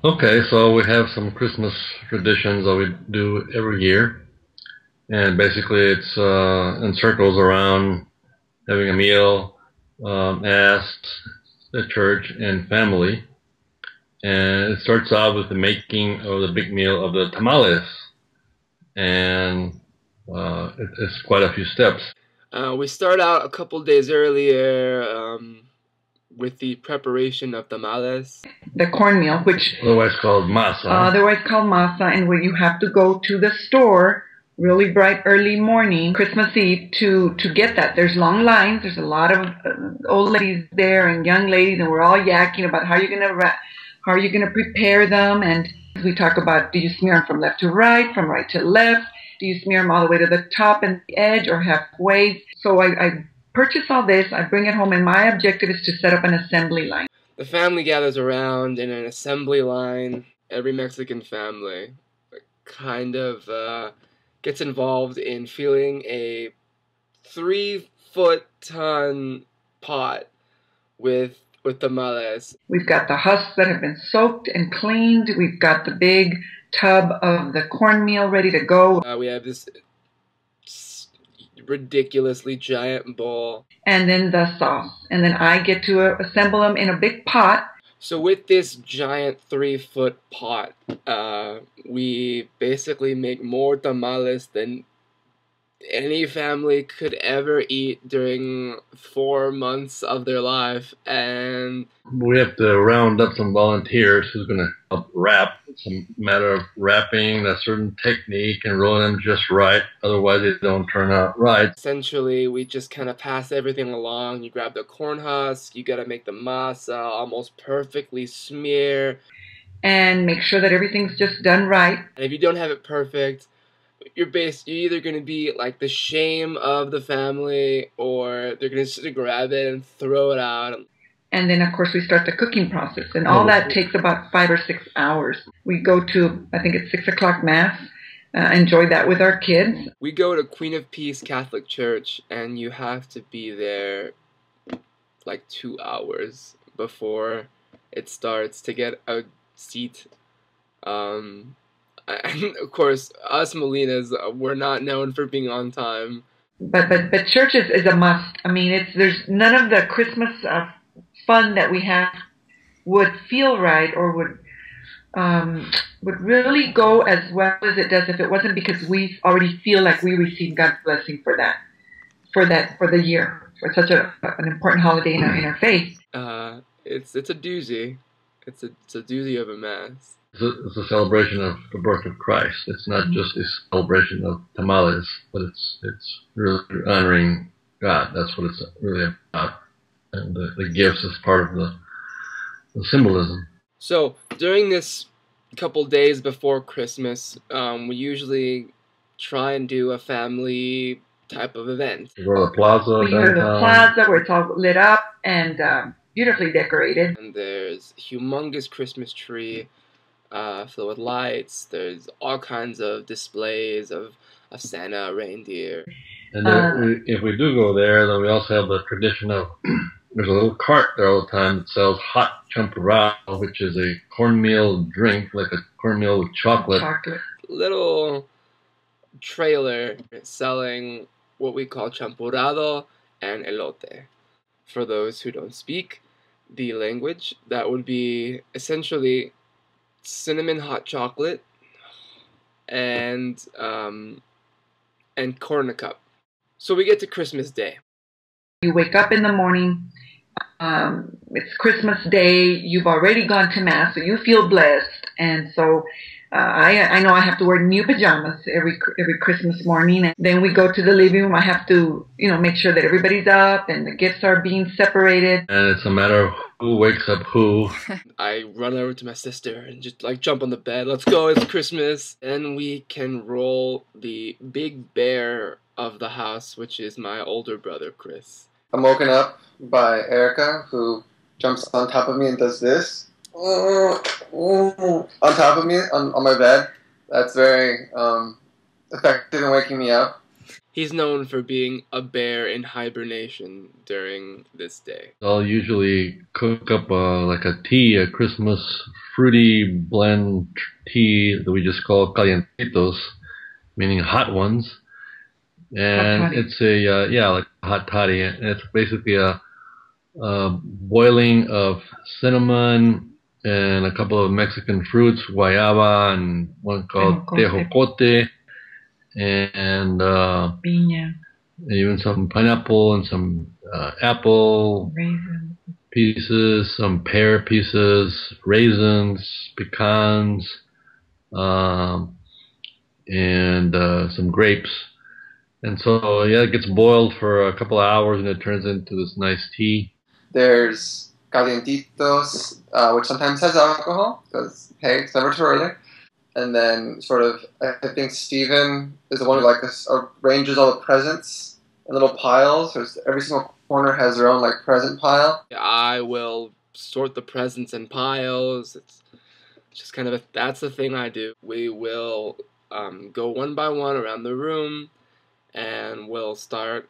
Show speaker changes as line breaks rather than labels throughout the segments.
Okay, so we have some Christmas traditions that we do every year, and basically it's in circles around having a meal, mass, the church, and family. And it starts out with the making of the big meal of the tamales, and it's quite a few steps.
We start out a couple days earlier with the preparation of tamales.
The cornmeal, which
Otherwise called
masa, and where you have to go to the store really bright early morning, Christmas Eve, to get that. There's long lines. There's a lot of old ladies there and young ladies, and we're all yakking about how are you gonna prepare them. And we talk about, do you smear them from left to right, from right to left? Do you smear them all the way to the top and the edge, or halfway? So I purchase all this, I bring it home, and my objective is to set up an assembly line.
The family gathers around in an assembly line. Every Mexican family kind of gets involved in filling a 3-foot-ton pot with tamales.
We've got the husks that have been soaked and cleaned. We've got the big tub of the cornmeal ready to go.
We have this ridiculously giant bowl.
And then the sauce. And then I get to assemble them in a big pot.
So with this giant 3-foot pot, we basically make more tamales than any family could ever eat during 4 months of their life. And
we have to round up some volunteers who's going to help wrap. It's a matter of wrapping a certain technique and rolling them just right. Otherwise, they don't turn out right.
Essentially, we just kind of pass everything along. You grab the corn husk, you got to make the masa almost perfectly smear.
And make sure that everything's just done right.
And if you don't have it perfect, you're either going to be like the shame of the family, or they're going to just grab it and throw it out.
And then, of course, we start the cooking process. And all that takes about 5 or 6 hours. We go to, I think it's 6 o'clock Mass, enjoy that with our kids.
We go to Queen of Peace Catholic Church, and you have to be there like 2 hours before it starts to get a seat. And of course, us Molinas, we're not known for being on time.
But church is a must. I mean, there's none of the Christmas fun that we have would feel right, or would really go as well as it does if it wasn't because we already feel like we received God's blessing for the year, for such an important holiday in our faith.
It's a doozy. It's a doozy of a mass.
It's a celebration of the birth of Christ. It's not just a celebration of tamales, but it's really honoring God. That's what it's really about. And the gifts is part of the symbolism.
So during this couple days before Christmas, we usually try and do a family type of event.
We go to the plaza.
We go to the plaza where it's all lit up and beautifully decorated.
And there's a humongous Christmas tree filled with lights. There's all kinds of displays of Santa, reindeer.
And then if we do go there, then we also have the tradition of there's a little cart there all the time that sells hot champurrado, which is a cornmeal drink, like a cornmeal with chocolate.
Little trailer selling what we call champurrado and elote. For those who don't speak the language, that would be essentially cinnamon hot chocolate and corn a cup. So we get to Christmas Day.
You wake up in the morning, it's Christmas Day, you've already gone to Mass, so you feel blessed. And so I know I have to wear new pajamas every Christmas morning. And then we go to the living room. I have to, make sure that everybody's up and the gifts are being separated.
And it's a matter of who wakes up who.
I run over to my sister and just jump on the bed. Let's go, it's Christmas. And we can roll the big bear of the house, which is my older brother, Chris.
I'm woken up by Erica, who jumps on top of me and does this. On top of me, on my bed. That's very effective in waking me up.
He's known for being a bear in hibernation during this day.
I'll usually cook up like a tea, a Christmas fruity blend tea that we just call calientitos, meaning hot ones. And it's a like a hot toddy, and it's basically a boiling of cinnamon and a couple of Mexican fruits, guayaba and one called tejocote, and
piña,
even some pineapple and some apple
raisins
pieces, some pear pieces, raisins, pecans, and some grapes. And so, yeah, it gets boiled for a couple of hours and it turns into this nice tea.
There's calientitos, which sometimes has alcohol, because, hey, it's never too early. And then sort of, I think Stephen is the one who arranges all the presents in little piles. There's, every single corner has their own present pile.
I will sort the presents in piles. It's just kind of that's the thing I do. We will go one by one around the room, and we'll start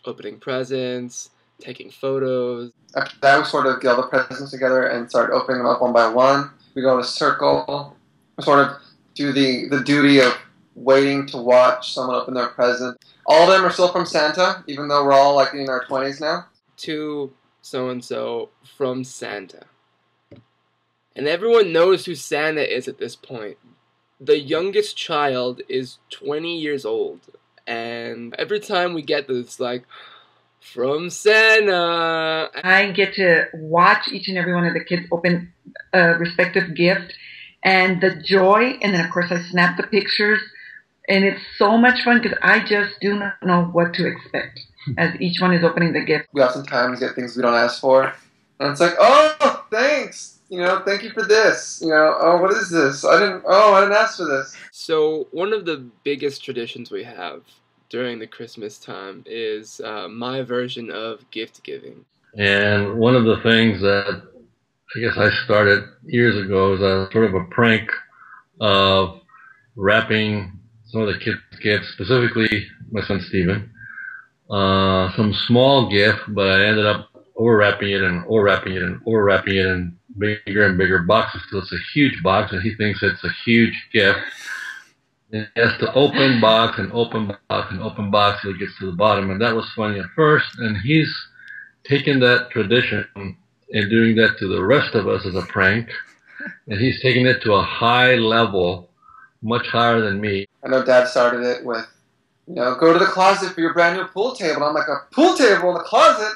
opening presents, taking photos.
After that, we sort of get all the presents together and start opening them up one by one. We go in a circle, sort of do the duty of waiting to watch someone open their present. All of them are still from Santa, even though we're all in our 20s now.
To so-and-so from Santa. And everyone knows who Santa is at this point. The youngest child is 20 years old. And every time we get this, from Santa.
I get to watch each and every one of the kids open a respective gift, and the joy, and then of course I snap the pictures, and it's so much fun because I just do not know what to expect as each one is opening the gift.
We oftentimes get things we don't ask for, and it's oh, thanks! Thank you for this. Oh, what is this? I didn't ask for this.
So one of the biggest traditions we have during the Christmas time is my version of gift giving.
And one of the things that I guess I started years ago is a sort of a prank of wrapping some of the kids' gifts, specifically my son Stephen, some small gift, but I ended up overwrapping it and overwrapping it and overwrapping it in bigger and bigger boxes. So it's a huge box, and he thinks it's a huge gift. And he has to open box and open box and open box till he gets to the bottom. And that was funny at first. And he's taken that tradition and doing that to the rest of us as a prank. And he's taking it to a high level, much higher than me.
I know Dad started it with, go to the closet for your brand new pool table. And I'm like, a pool table in the closet?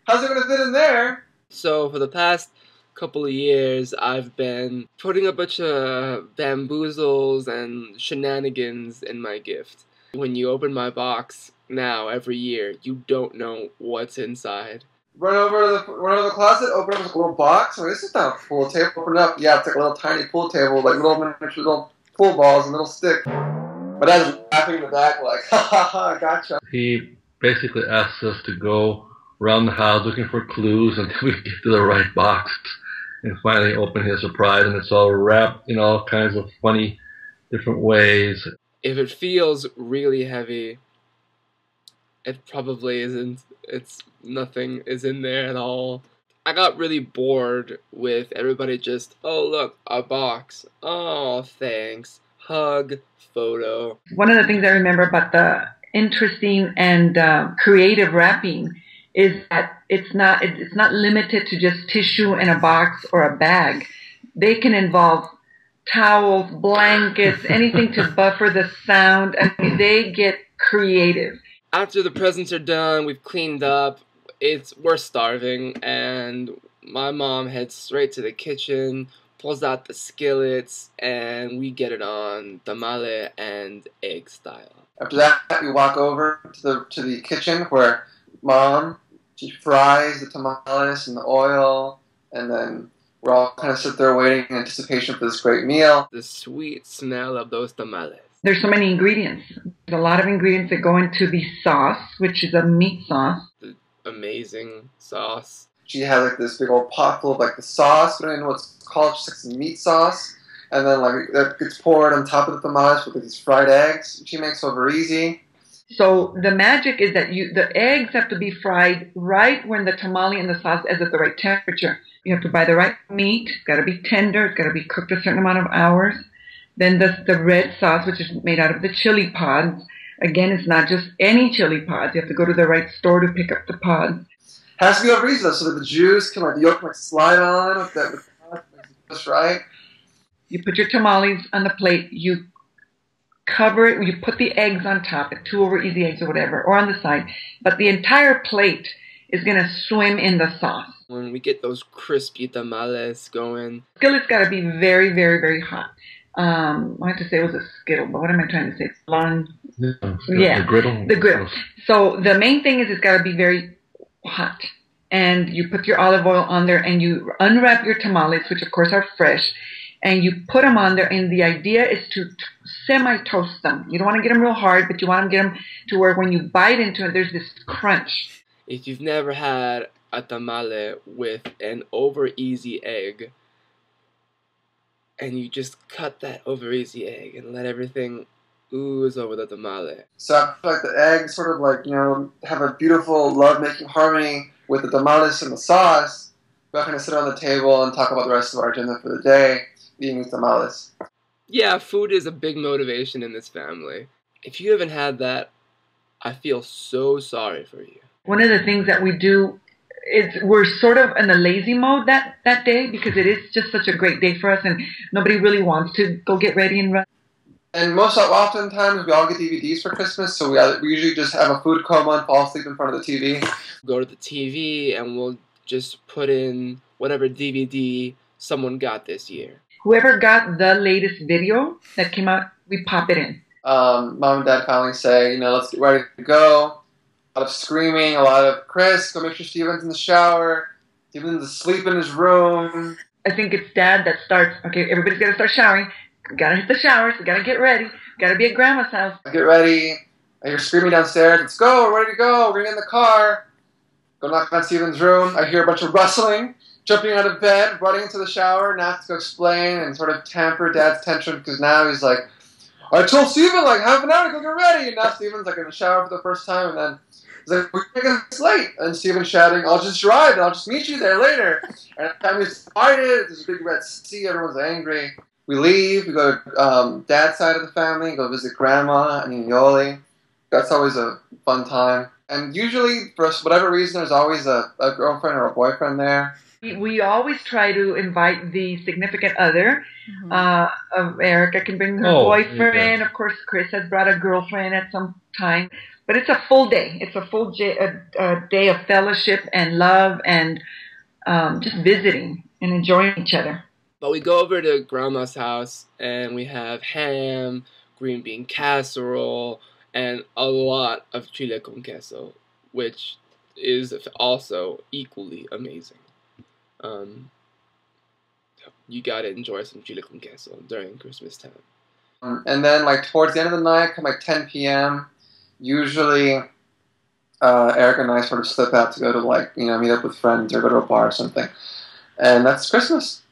How's it going to fit in there?
So for the past couple of years, I've been putting a bunch of bamboozles and shenanigans in my gift. When you open my box now, every year, you don't know what's inside.
Run over to the closet, open up a little box. This is not a pool table. Open it up. Yeah, it's a little tiny pool table, little miniature little pool balls and little stick. My dad's laughing in the back ha ha ha, gotcha.
He basically asks us to go around the house looking for clues until we get to the right box and finally open his surprise, and it's all wrapped in all kinds of funny different ways.
If it feels really heavy, it probably isn't. It's nothing is in there at all. I got really bored with everybody just, oh look, a box. Oh, thanks. Hug, photo.
One of the things I remember about the interesting and creative wrapping is that it's not limited to just tissue in a box or a bag. They can involve towels, blankets, anything to buffer the sound. I mean, they get creative.
After the presents are done, we've cleaned up, we're starving, and my mom heads straight to the kitchen, pulls out the skillets, and we get it on tamale and egg style.
After that, we walk over to the kitchen where Mom, she fries the tamales in the oil, and then we're all kind of sit there waiting in anticipation for this great meal.
The sweet smell of those tamales.
There's so many ingredients. There's a lot of ingredients that go into the sauce, which is a meat sauce.
The amazing sauce.
She has this big old pot full of the sauce. We don't even know what it's called. Just some meat sauce. And then that gets poured on top of the tamales with these fried eggs. She makes over easy.
So the magic is that the eggs have to be fried right when the tamale and the sauce is at the right temperature. You have to buy the right meat. It's got to be tender. It's got to be cooked a certain amount of hours. Then the red sauce, which is made out of the chili pods. Again, it's not just any chili pods. You have to go to the right store to pick up the pods.
Has to be over easy though, so that the juice can, like, the yolk can, like, slide on with that, just right.
You put your tamales on the plate. You cover it. You put the eggs on top, 2 over easy eggs or whatever, or on the side. But the entire plate is gonna swim in the sauce.
When we get those crispy tamales going,
Skillet's got to be very, very, very hot. I have to say it was a skittle, but what am I trying to say? Long. Yeah,
the griddle.
The griddle. So the main thing is it's got to be very hot. And you put your olive oil on there and you unwrap your tamales, which of course are fresh, and you put them on there. And the idea is to semi-toast them. You don't want to get them real hard, but you want to get them to where when you bite into it, there's this crunch.
if you've never had a tamale with an over easy egg, and you just cut that over easy egg and let everything ooze over the tamale.
So I feel like the eggs sort of, like, have a beautiful love-making harmony with the tamales and the sauce. We're not going to sit on the table and talk about the rest of our agenda for the day, eating tamales.
Yeah, food is a big motivation in this family. If you haven't had that, I feel so sorry for you.
One of the things that we do is we're sort of in a lazy mode that day because it is just such a great day for us and nobody really wants to go get ready and run.
And oftentimes we all get DVDs for Christmas, so we usually just have a food coma and fall asleep in front of the TV.
Go to the TV and we'll just put in whatever DVD someone got this year.
Whoever got the latest video that came out, we pop it in.
Mom and Dad finally say, let's get ready to go. A lot of screaming, a lot of, Chris, go make sure Steven's in the shower. Steven's asleep in his room.
I think it's Dad that starts, okay, everybody's got to start showering. We got to hit the showers. We got to get ready. Got to be at Grandma's house.
I get ready. I hear screaming downstairs. Let's go. We're ready to go. We're in the car. Go knock on Steven's room. I hear a bunch of rustling. Jumping out of bed, running into the shower. Now I have to go explain and sort of tamper Dad's tension because now he's like, I told Steven like half an hour to go get ready. And now Steven's like in the shower for the first time. And then he's like, we're making this late. And Steven's shouting, I'll just drive and I'll just meet you there later. And at the time he's divided, there's a big red sea. Everyone's angry. We leave. We go to Dad's side of the family. Go visit Grandma and Yoli. That's always a fun time. And usually, for whatever reason, there's always a girlfriend or a boyfriend there.
We always try to invite the significant other. Erica can bring her boyfriend. Yeah. Of course, Chris has brought a girlfriend at some time. But it's a full day. It's a full day of fellowship and love and just visiting and enjoying each other.
But we go over to Grandma's house and we have ham, green bean casserole, and a lot of chile con queso, which is also equally amazing. You gotta enjoy some chile con queso during Christmas time.
And then, like, towards the end of the night, come like 10 p.m., usually Erica and I sort of slip out to go to, like, meet up with friends or go to a bar or something. And that's Christmas.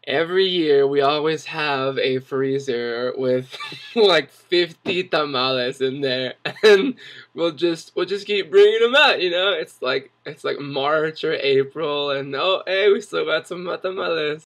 Every year, we always have a freezer with like 50 tamales in there, and we'll just keep bringing them out. It's like March or April, and oh, hey, we still got some tamales.